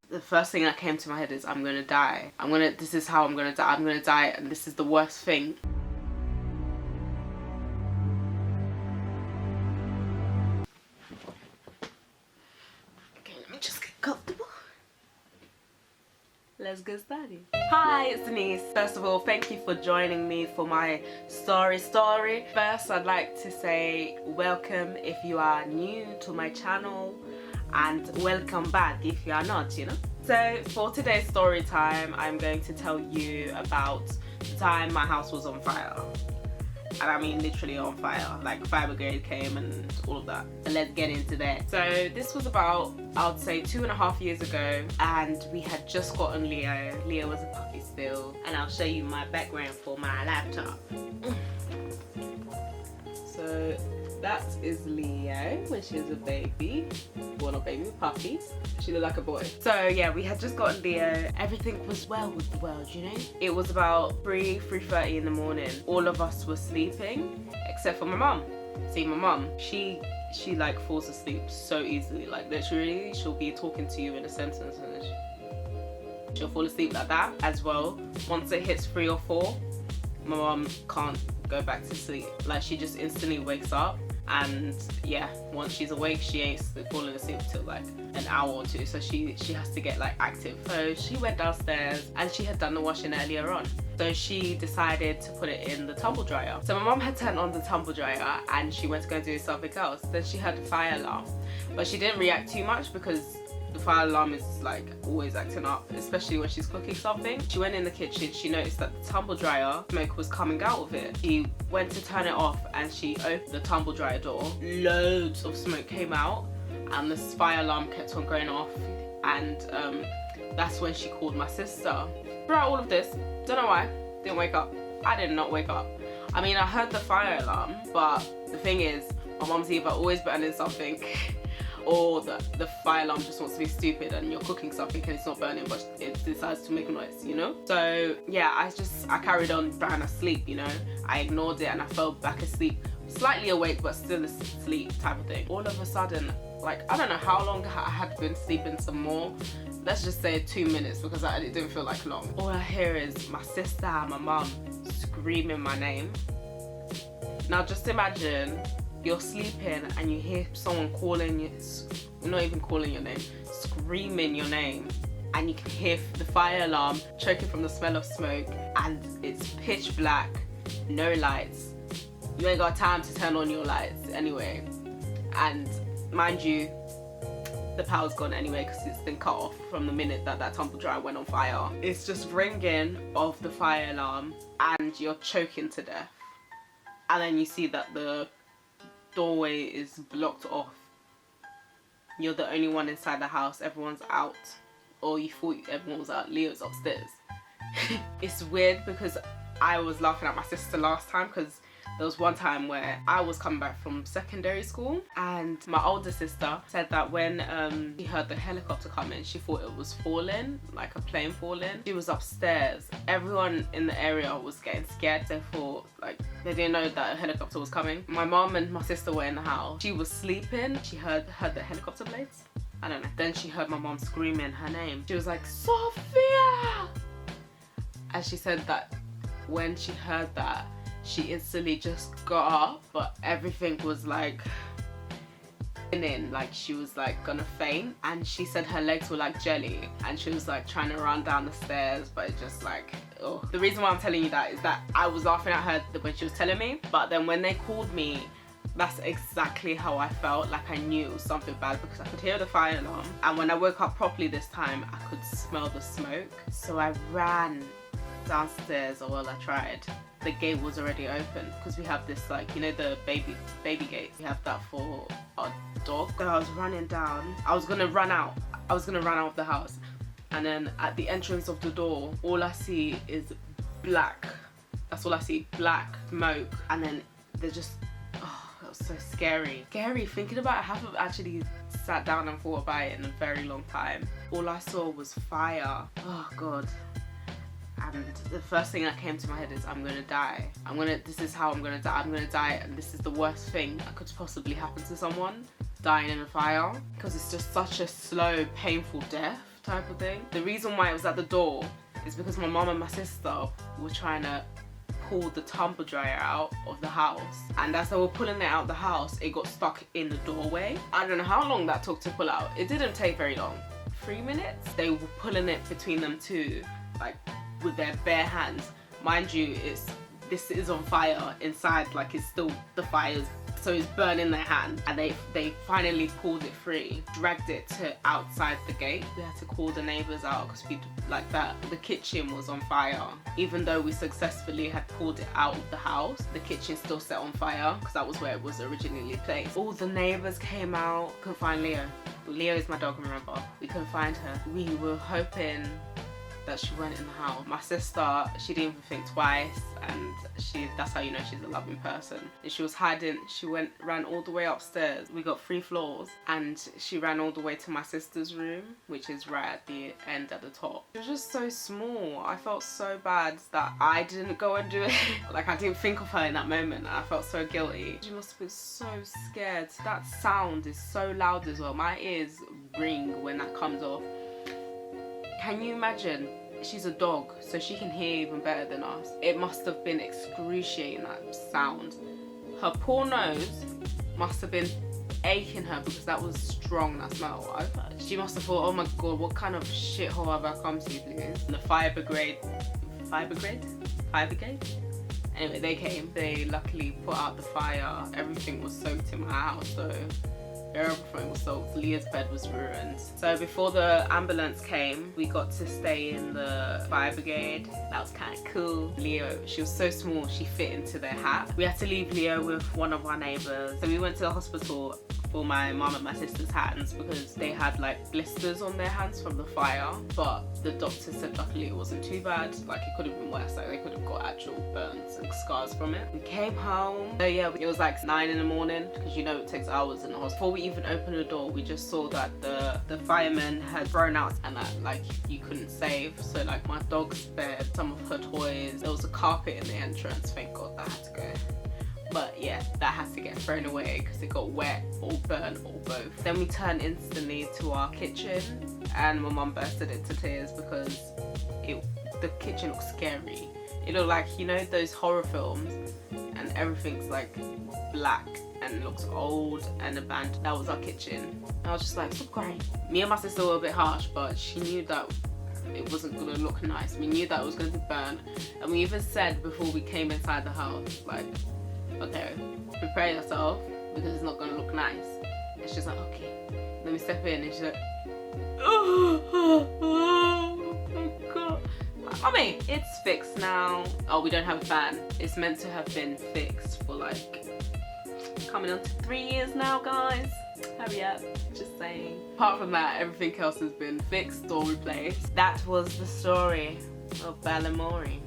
The first thing that came to my head is I'm gonna die. This is how I'm gonna die. I'm gonna die and this is the worst thing. Okay, let me just get comfortable. Let's get started. Hi, it's Denise. First of all, thank you for joining me for my story. First, I'd like to say welcome if you are new to my channel, and welcome back if you are not, you know. So for today's story time, I'm going to tell you about the time my house was on fire. And I mean literally on fire, like fire brigade came and all of that. So let's get into that. So this was about, I would say 2.5 years ago, and we had just gotten Leo. Leo was a puppy still, and I'll show you my background for my laptop. So that is Leo when she was a baby. Well, not baby, puppy. She looked like a boy. So yeah, we had just gotten Leo. Everything was well with the world, you know? It was about 3:30 in the morning. All of us were sleeping, except for my mum. See, my mum, she like falls asleep so easily. Like literally, she'll be talking to you in a sentence and then she'll fall asleep like that as well. Once it hits 3 or 4, my mum can't go back to sleep. Like she just instantly wakes up, and yeah, once she's awake she ain't falling asleep till like an hour or two, so she has to get like active. So she went downstairs and she had done the washing earlier on, so she decided to put it in the tumble dryer. So my mom had turned on the tumble dryer and she went to go do something else. Then she heard the fire alarm, but she didn't react too much because the fire alarm is like always acting up, especially when she's cooking something. She went in the kitchen, she noticed that the tumble dryer smoke was coming out of it. She went to turn it off and she opened the tumble dryer door. Loads of smoke came out and this fire alarm kept on going off, and that's when she called my sister. Throughout all of this, don't know why, didn't wake up. I did not wake up. I mean, I heard the fire alarm, but the thing is, my mom's either always burning something or the fire alarm just wants to be stupid and you're cooking something and it's not burning but it decides to make a noise, you know? So yeah, I carried on trying to sleep, you know? I ignored it and I fell back asleep. Slightly awake but still asleep type of thing. All of a sudden, like, I don't know how long I had been sleeping some more. Let's just say 2 minutes because it didn't feel like long. All I hear is my sister and my mum screaming my name. Now just imagine you're sleeping and you hear someone calling you, not even calling your name, screaming your name, and you can hear the fire alarm choking from the smell of smoke, and it's pitch black, no lights. You ain't got time to turn on your lights anyway, and mind you, the power's gone anyway because it's been cut off from the minute that tumble dryer went on fire. It's just ringing of the fire alarm and you're choking to death, and then you see that the doorway is blocked off. You're the only one inside the house, everyone's out, or you thought everyone was out. Leo's upstairs. It's weird because I was laughing at my sister last time because there was one time where I was coming back from secondary school and my older sister said that when she heard the helicopter coming, she thought it was falling, like a plane falling. She was upstairs. Everyone in the area was getting scared. They thought, like, they didn't know that a helicopter was coming. My mom and my sister were in the house. She was sleeping. She heard the helicopter blades. I don't know. Then she heard my mom screaming her name. She was like, Sophia! And she said that when she heard that, she instantly just got up, but everything was like spinning, like she was like gonna faint, and she said her legs were like jelly and she was like trying to run down the stairs, but it just like, oh. The reason why I'm telling you that is that I was laughing at her when she was telling me, but then when they called me, that's exactly how I felt. Like I knew it was something bad because I could hear the fire alarm, and when I woke up properly this time I could smell the smoke. So I ran downstairs, or well, I tried. The gate was already open because we have this, like, you know, the baby gate, we have that for our dog. So I was running down, I was gonna run out of the house, and then at the entrance of the door all I see is black. That's all I see, black smoke, and then they're just, oh, that was so scary thinking about it. I haven't actually sat down and thought about it in a very long time. All I saw was fire. Oh god. And the first thing that came to my head is I'm gonna die. This is how I'm gonna die. I'm gonna die, and this is the worst thing that could possibly happen to someone, dying in a fire, because it's just such a slow, painful death. type of thing. The reason why it was at the door is because my mom and my sister were trying to pull the tumble dryer out of the house, and as they were pulling it out of the house, it got stuck in the doorway. I don't know how long that took to pull out. It didn't take very long, 3 minutes. They were pulling it between them two, like with their bare hands. Mind you, this is on fire inside, like it's still, the fire's, so it's burning their hand, and they finally pulled it free, dragged it to outside the gate. We had to call the neighbors out because the kitchen was on fire. Even though we successfully had pulled it out of the house, the kitchen still set on fire because that was where it was originally placed. All the neighbors came out, couldn't find Leo. Leo is my dog, remember? We couldn't find her. We were hoping that she went in the house. My sister, she didn't even think twice, and that's how you know she's a loving person. And she was hiding, she ran all the way upstairs. We got 3 floors, and she ran all the way to my sister's room, which is right at the end at the top. It was just so small. I felt so bad that I didn't go and do it. Like, I didn't think of her in that moment, and I felt so guilty. She must have been so scared. That sound is so loud as well. My ears ring when that comes off. Can you imagine? She's a dog, so she can hear even better than us. It must have been excruciating, that sound. Her poor nose must have been aching her because that was strong, that smell. She must have thought, oh my god, what kind of shithole have I come to, please? And the fire brigade? Anyway, they came. They luckily put out the fire. Everything was soaked in my house, so everything was soaked. Leah's bed was ruined. So before the ambulance came, we got to stay in the fire brigade. That was kind of cool. Leo, she was so small, she fit into their hat. We had to leave Leo with one of our neighbours. So we went to the hospital for my mum and my sister's hands because they had like blisters on their hands from the fire, but the doctor said luckily it wasn't too bad. Like, it could have been worse, like they could have got actual burns and scars from it. We came home, so yeah, it was like 9 in the morning because you know it takes hours in the hospital. Before we even opened the door, we just saw that the firemen had thrown out and that like you couldn't save. So like my dog's bed, some of her toys, there was a carpet in the entrance, thank god that had to go. But yeah, that has to get thrown away because it got wet or burnt or both. Then we turned instantly to our kitchen, and my mum bursted into tears because the kitchen looked scary. It looked like, you know, those horror films, and everything's like black and looks old and abandoned. That was our kitchen. I was just like, stop crying. Me and my sister were a bit harsh, but she knew that it wasn't gonna look nice. We knew that it was going to burn, and we even said before we came inside the house, like, okay, prepare yourself because it's not gonna look nice. And she's like, okay, let me step in, and she's like, oh my god. Mommy, it's fixed now. Oh, we don't have a fan. It's meant to have been fixed for like coming on to 3 years now, guys. Hurry up, just saying. Apart from that, everything else has been fixed or replaced. That was the story of Balamory.